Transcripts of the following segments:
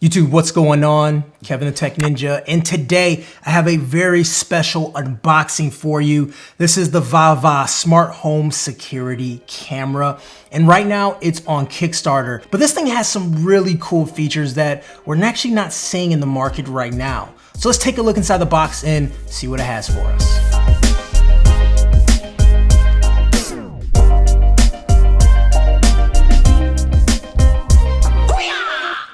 YouTube, what's going on? Kevin the Tech Ninja, and today I have a very special unboxing for you. This is the VAVA Smart Home Security Camera, and right now it's on Kickstarter. But this thing has some really cool features that we're actually not seeing in the market right now. So let's take a look inside the box and see what it has for us.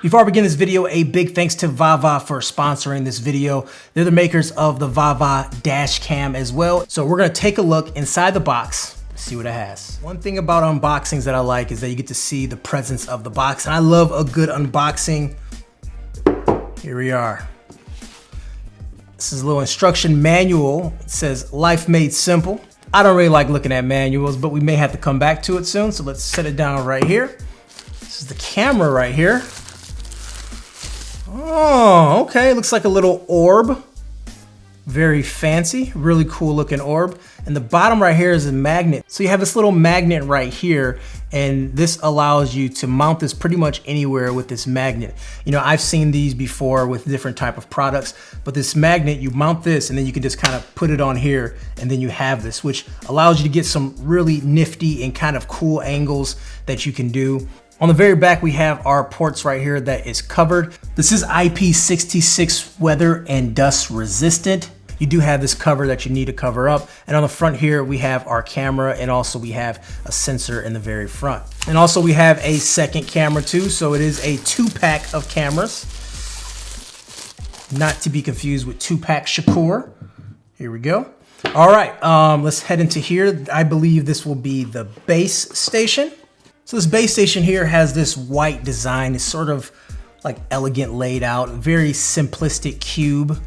Before I begin this video, a big thanks to VAVA for sponsoring this video. They're the makers of the VAVA dash cam as well. So we're gonna take a look inside the box, see what it has. One thing about unboxings that I like is that you get to see the presence of the box, and I love a good unboxing. Here we are. This is a little instruction manual. It says, "Life made simple." I don't really like looking at manuals, but we may have to come back to it soon. So let's set it down right here. This is the camera right here. Oh, okay, looks like a little orb. Very fancy, really cool looking orb. And the bottom right here is a magnet. So you have this little magnet right here, and this allows you to mount this pretty much anywhere with this magnet. You know, I've seen these before with different type of products, but this magnet, you mount this and then you can just kind of put it on here, and then you have this, which allows you to get some really nifty and kind of cool angles that you can do. On the very back, we have our ports right here that is covered. This is IP66 weather and dust resistant. You do have this cover that you need to cover up. And on the front here, we have our camera, and also we have a sensor in the very front. And also we have a second camera too. So it is a 2-pack of cameras. Not to be confused with 2-pack Shakur. Here we go. All right, let's head into here. I believe this will be the base station. So this base station here has this white design. It's sort of like elegant laid out, very simplistic cube.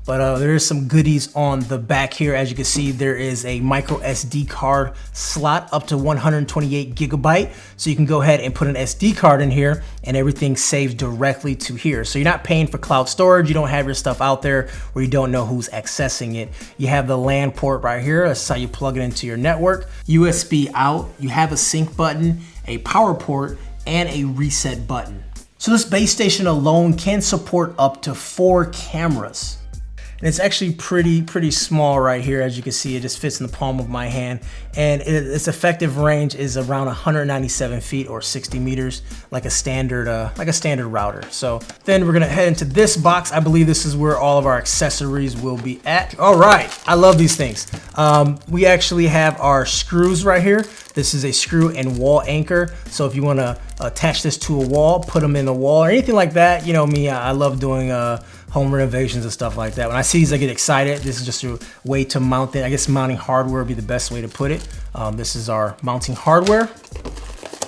But there is some goodies on the back here. As you can see, there is a micro SD card slot up to 128 gigabyte. So you can go ahead and put an SD card in here and everything saves directly to here. So you're not paying for cloud storage. You don't have your stuff out there where you don't know who's accessing it. You have the LAN port right here. That's how you plug it into your network. USB out, you have a sync button, a power port, and a reset button. So this base station alone can support up to 4 cameras. And it's actually pretty small right here. As you can see, it just fits in the palm of my hand. And its effective range is around 197 feet or 60 meters, like a standard router. So then we're gonna head into this box. I believe this is where all of our accessories will be at. All right, I love these things. We actually have our screws right here. This is a screw and wall anchor. So if you wanna attach this to a wall, put them in the wall or anything like that, you know me, I love doing home renovations and stuff like that. When I see these, I get excited. This is just a way to mount it. I guess mounting hardware would be the best way to put it. This is our mounting hardware.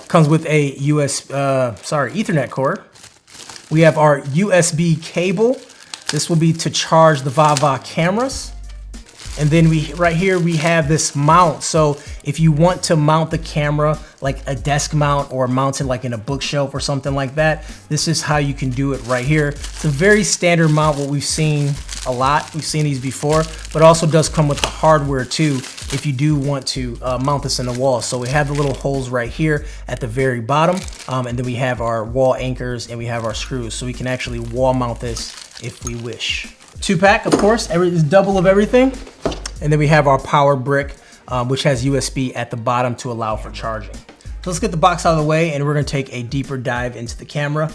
Comes with a Ethernet cord. We have our USB cable. This will be to charge the VAVA cameras. And then right here we have this mount. So if you want to mount the camera like a desk mount or mount it like in a bookshelf or something like that, this is how you can do it right here. It's a very standard mount, what we've seen a lot. We've seen these before, but also does come with the hardware too if you do want to mount this in the wall. So we have the little holes right here at the very bottom, and then we have our wall anchors and we have our screws. So we can actually wall mount this if we wish. 2-pack, of course, is double of everything. And then we have our power brick, which has USB at the bottom to allow for charging. So let's get the box out of the way, and we're gonna take a deeper dive into the camera.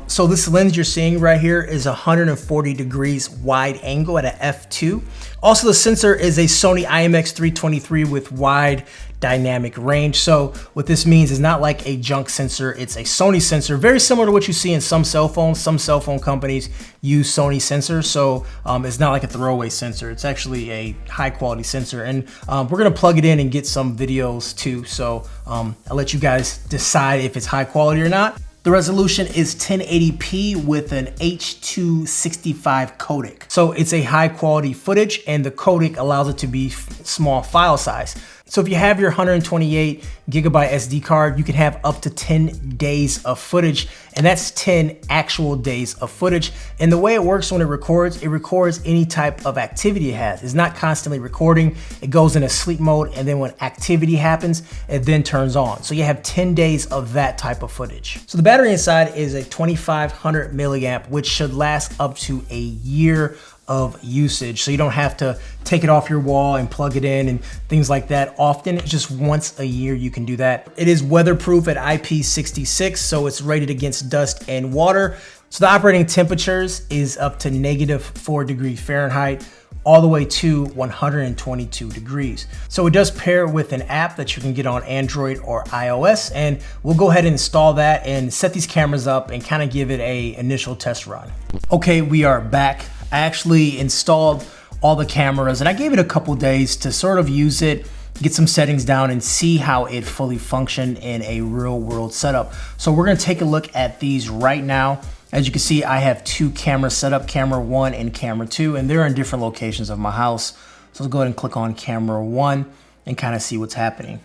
So this lens you're seeing right here is 140 degrees wide angle at a f2. Also, the sensor is a Sony IMX323 with wide dynamic range. So what this means is not like a junk sensor, it's a Sony sensor, very similar to what you see in some cell phones. Some cell phone companies use Sony sensors, so it's not like a throwaway sensor. It's actually a high quality sensor, and we're gonna plug it in and get some videos too. So I'll let you guys decide if it's high quality or not. The resolution is 1080p with an H.265 codec. So it's a high quality footage, and the codec allows it to be small file size. So if you have your 128 gigabyte SD card, you can have up to 10 days of footage, and that's 10 actual days of footage. And the way it works when it records any type of activity it has. It's not constantly recording. It goes into sleep mode, and then when activity happens, it then turns on. So you have 10 days of that type of footage. So the battery inside is a 2500 milliamp, which should last up to a year of usage. So you don't have to take it off your wall and plug it in and things like that often. It's just once a year you can do that. It is weatherproof at IP66, so it's rated against dust and water. So the operating temperatures is up to -4 degrees Fahrenheit all the way to 122 degrees. So it does pair with an app that you can get on Android or iOS, and we'll go ahead and install that and set these cameras up and kind of give it a initial test run. Okay, we are back. I actually installed all the cameras and I gave it a couple days to sort of use it, get some settings down and see how it fully functioned in a real world setup. So we're gonna take a look at these right now. As you can see, I have two cameras set up, camera 1 and camera 2, and they're in different locations of my house. So let's go ahead and click on camera 1 and kind of see what's happening.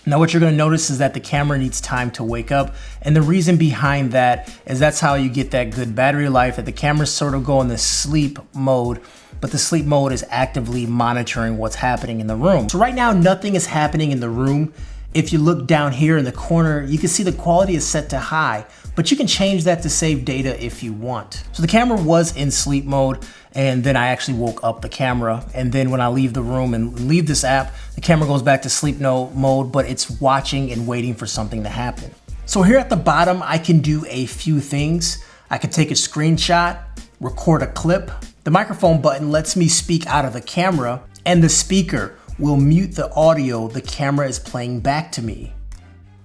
Now what you're gonna notice is that the camera needs time to wake up, and the reason behind that is that's how you get that good battery life, that the cameras sort of go in the sleep mode, but the sleep mode is actively monitoring what's happening in the room. So right now, nothing is happening in the room. If you look down here in the corner, you can see the quality is set to high, but you can change that to save data if you want. So the camera was in sleep mode, and then I actually woke up the camera. And then when I leave the room and leave this app, the camera goes back to sleep mode, but it's watching and waiting for something to happen. So here at the bottom, I can do a few things. I can take a screenshot, record a clip. The microphone button lets me speak out of the camera, and the speaker will mute the audio the camera is playing back to me.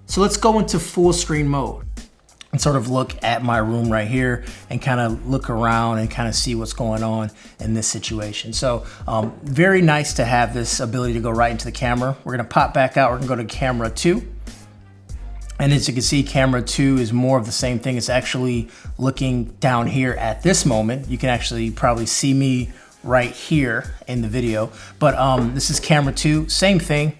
So let's go into full screen mode and sort of look at my room right here and kind of look around and kind of see what's going on in this situation. So very nice to have this ability to go right into the camera. We're gonna pop back out, we're gonna go to camera 2. And as you can see, camera 2 is more of the same thing. It's actually looking down here at this moment. You can actually probably see me right here in the video, but this is camera 2, same thing.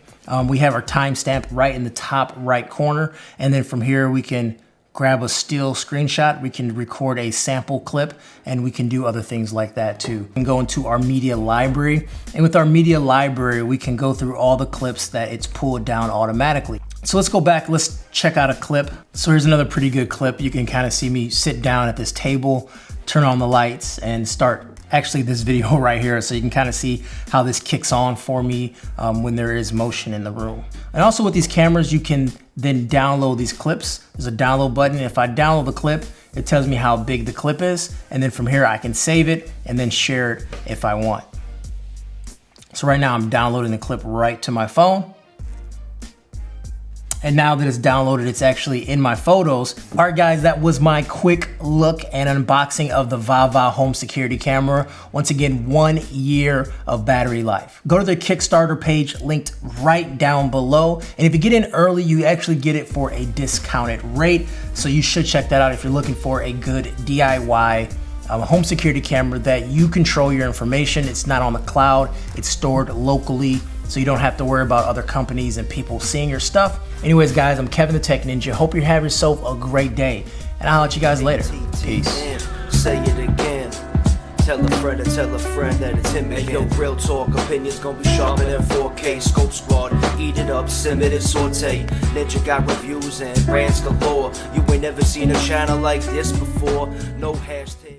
We have our timestamp right in the top right corner, and then from here we can grab a still screenshot, we can record a sample clip, and we can do other things like that too. We can go into our media library, and with our media library, we can go through all the clips that it's pulled down automatically. So let's go back, let's check out a clip. So here's another pretty good clip. You can kind of see me sit down at this table, turn on the lights, and start actually this video right here, so you can kind of see how this kicks on for me when there is motion in the room. And also with these cameras, you can then download these clips. There's a download button. If I download the clip, it tells me how big the clip is, and then from here I can save it and then share it if I want. So right now I'm downloading the clip right to my phone. And now that it's downloaded, it's actually in my photos. All right, guys, that was my quick look and unboxing of the VAVA home security camera. Once again, 1 year of battery life. Go to the Kickstarter page linked right down below. And if you get in early, you actually get it for a discounted rate. So you should check that out if you're looking for a good DIY home security camera that you control your information. It's not on the cloud, it's stored locally, so you don't have to worry about other companies and people seeing your stuff. Anyways, guys, I'm Kevin the Tech Ninja. Hope you have yourself a great day, and I'll let you guys later. Peace. Say it again. Tell a friend that it's him again. Yo, real talk, opinions gonna be sharper than 4K. Scope squad, eat it up, simmer it, saute. Ninja got reviews and rants galore. You ain't never seen a channel like this before. No hashtag.